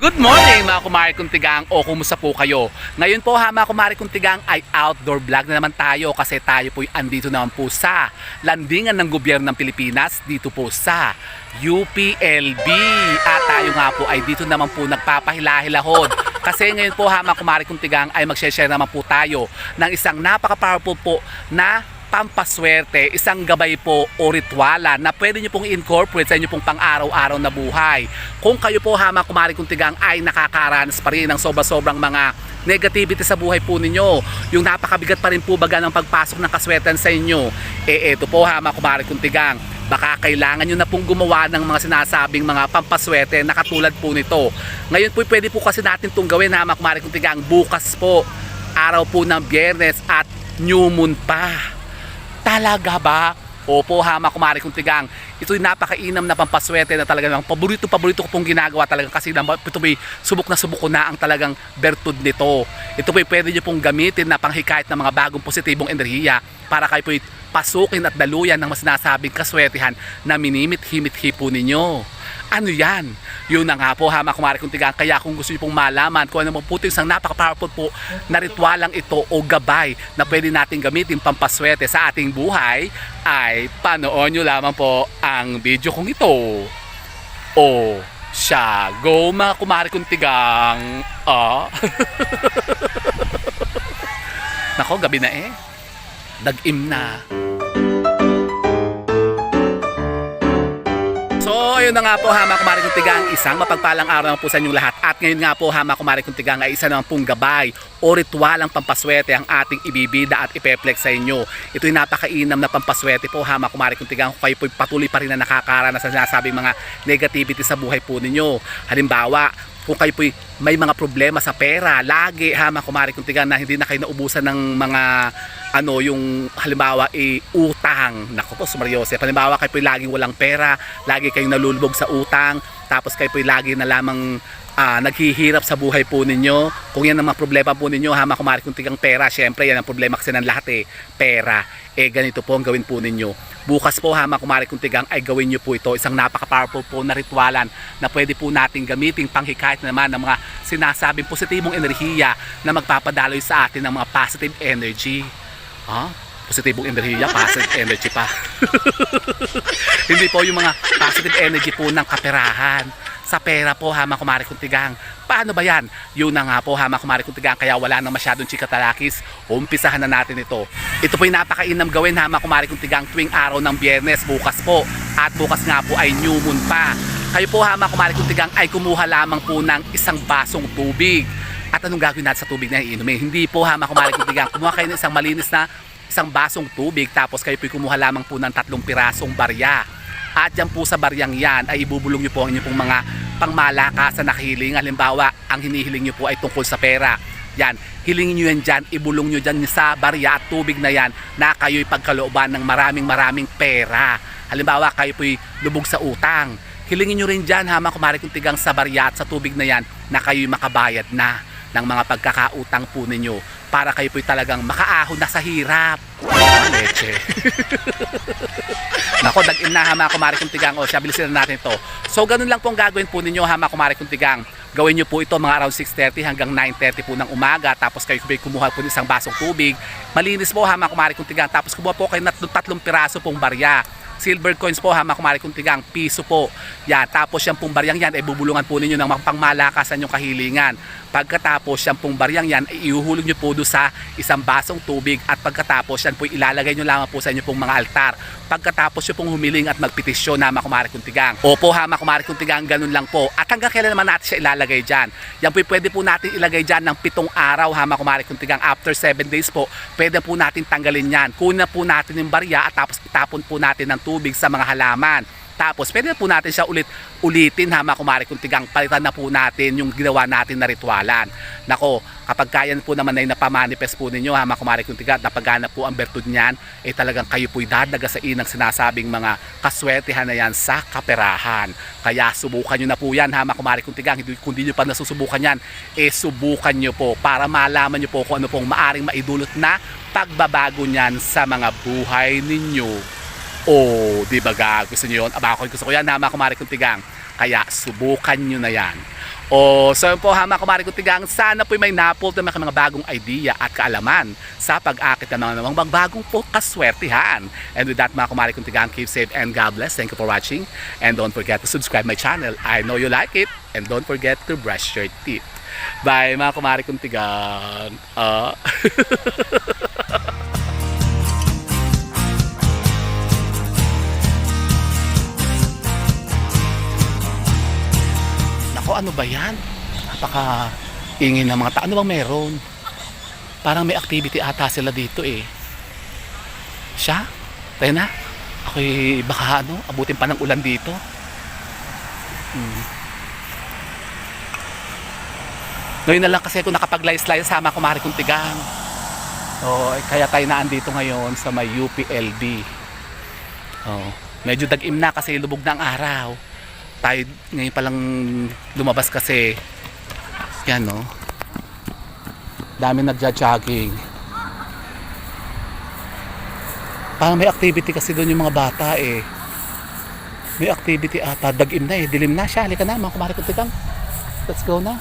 Good morning mga kumari kong tigang, o kumusta po kayo? Ngayon po ha mga kumari kong tigang ay outdoor vlog na naman tayo kasi tayo po andito naman po sa landingan ng gobyerno ng Pilipinas dito po sa UPLB. At tayo nga po ay dito naman po nagpapahilahilahod kasi ngayon po ha mga kumari kong tigang ay mag-share naman po tayo ng isang napaka-powerful po na pampaswerte, isang gabay po o rituala na pwede nyo pong incorporate sa inyo pong pang-araw-araw na buhay. Kung kayo po hama kumari kong tigang ay nakakaranas pa rin ng sobra-sobrang mga negativity sa buhay po ninyo, yung napakabigat pa rin po baga ng pagpasok ng kaswertehan sa inyo, eto po hama kumari kong tigang, baka kailangan nyo na pong gumawa ng mga sinasabing mga pampaswerte na katulad po nito. Ngayon po pwede po kasi natin itong gawin hama kumari kong tigang, bukas po, araw po ng Biyernes at new moon pa. Talaga ba? Opo hama kumari kong tigang, ito'y napakainam na pampaswerte na talagang paborito ko pong ginagawa talaga kasi ito may subok ko na ang talagang bertud nito. Ito po'y pwede nyo pong gamitin na panghikayat ng mga bagong positibong enerhiya para kayo po'y pasukin at daluyan ng mas nasabing kaswertehan na minimit-himit-hi po ninyo. Ano yan? Yun na nga po hama kumari kong tigang, kaya kung gusto nyo pong malaman kung ano po isang napaka-powerful po na ritualang ito o gabay na pwede natin gamitin pampaswerte sa ating buhay, ay panoon nyo lamang po ang video kong ito. O siya, go mga kumari kong tigang. Nako, gabi na Dag-im na. So, ayun na nga po hama kumari kong tigang, isang mapagpalang araw naman po sa inyong lahat. At ngayon nga po hama kumari kong tigang ay isa naman pong gabay o ritualang pampaswerte ang ating ibibida at ipeplex sa inyo. Ito'y napakainam na pampaswerte po hama kumari kong tigang kung kayo po patuloy pa rin na nakakaranas sa sinasabing mga negativity sa buhay po ninyo. Halimbawa, kung kayo po may mga problema sa pera, lagi hama kumari kong tigang na hindi na kayo naubusan ng mga yung halimbawa utang. Nako po, sumaryose. Halimbawa kayo po laging walang pera, lagi kayong nalulubog sa utang, tapos kayo po lagi na lamang naghihirap sa buhay po ninyo. Kung yan ang mga problema po ninyo, hama kumari kong tigang pera, syempre yan ang problema kasi ng lahat pera. Ganito po ang gawin po ninyo. Bukas po hama kumari kong tigang ay gawin nyo po ito, isang napaka-powerful po na ritualan na pwede po natin gamitin panghikayat naman ng mga sinasabing positibong enerhiya na magpapadaloy sa atin ng mga positive energy. Positibong enerhiya, positive energy pa. Hindi po yung mga positive energy po ng kaperahan. Sa pera po hama kumari kong tigang. Paano ba yan? Yun na nga po hama kumari kong tigang, kaya wala nang masyadong chikatalakis. Umpisahan na natin ito. Ito po yung napakainam gawin hama kumari kong tigang tuwing araw ng Biyernes, bukas po. At bukas nga po ay new moon pa. Kayo po hama kumari kong tigang ay kumuha lamang po ng isang basong tubig. At anong gagawin natin sa tubig na iinumin? Hindi po hama kumari kong tigang, kumuha kayo ng isang malinis na isang basong tubig, tapos kayo po kumuha lamang po ng 3 pirasong barya. At yan po sa baryang yan ay ibubulong nyo po ang inyong pong mga pangmalakasan na kahiling. Halimbawa, ang hinihiling nyo po ay tungkol sa pera. Yan, hilingin nyo yan dyan, ibulong nyo dyan sa barya at tubig na yan na kayo'y pagkalooban ng maraming pera. Halimbawa, kayo po'y lubog sa utang. Hilingin nyo rin dyan hama kumari kong tigang sa barya at sa tubig na yan na kayo'y makabayad na ng mga pagkakautang po ninyo para kayo po'y talagang makaahon na sa hirap. Leche. Nako, dag-in na hama kumari kong tigang. Siya, bilisin na natin ito. So, ganun lang po ang gagawin po ninyo hama kumari kong tigang. Gawin nyo po ito mga around 6:30 hanggang 9:30 po ng umaga. Tapos kayo kumuha po ng isang basong tubig. Malinis po hama kumari kong tigang. Tapos kumuha po kayo ng 3 piraso pong barya. Silver coins po hama kumari kong tigang, piso po. Yan, tapos yung pong baryang yan ay bubulungan po ninyo ng mga pangmalakasan yung kahilingan. Pagkatapos yung pong baryang yan ay ihuhulog nyo po doon sa isang basong tubig at pagkatapos yan po ilalagay nyo lamang po sa inyo pong mga altar. Pagkatapos yung pong humiling at magpetisyon hama kumari kong tigang. Opo hama kumari kong tigang, ganun lang po. At hanggang kailan naman natin siya ilalagay dyan? Yan po pwede po natin ilagay dyan ng 7 araw hama kumari kong tigang. After 7 days po, pwede po natin tanggalin yan. Kunin po natin yung barya at tapos itapon po natin ng tubig sa mga halaman. Tapos pwede na po natin siya ulitin hama kumari kong tigang, palitan na po natin yung ginawa natin na ritualan. Nako, kapag kaya po naman ay napamanifest po ninyo hama kumari kong tigang, napagana po ang bertud niyan, talagang kayo po'y dadaga sa inang sinasabing mga kaswertehan na yan sa kaperahan. Kaya subukan nyo na po yan hama kumari kong tigang. Kung di nyo pa nasusubukan yan, subukan nyo po para malaman nyo po kung ano pong maaring maidulot na pagbabago niyan sa mga buhay ninyo. Di ba gusto nyo yun? Aba, ako gusto ko yan hama kumari kong tigang. Kaya subukan nyo na yan. So yun po ha mga kumari kong tigang, sana po may napulot na mga bagong idea at kaalaman sa pag-akit ng mga namang bagong po kaswertihan. And with that mga kumari kong tigang, keep safe and God bless. Thank you for watching. And don't forget to subscribe my channel. I know you like it. And don't forget to brush your teeth. Bye mga kumari kong tigang. Ano ba yan? Napaka ingin ng mga tao. Ano bang meron? Parang may activity ata sila dito eh. Siya? Tayo na. Ako'y baka abutin pa ng ulan dito. Ngayon na lang kasi ako nakapag-live sama kumari kong tigang. Kaya tayo na andito ngayon sa may UPLB. Medyo dagim na kasi lubog na ang araw. Tayo ngayon palang lumabas kasi yan dami nagja-jogging. Parang may activity kasi doon yung mga bata eh. May activity ata, dagim na eh, dilim na siya. Halika na mga kumari kong tigang. Let's go na.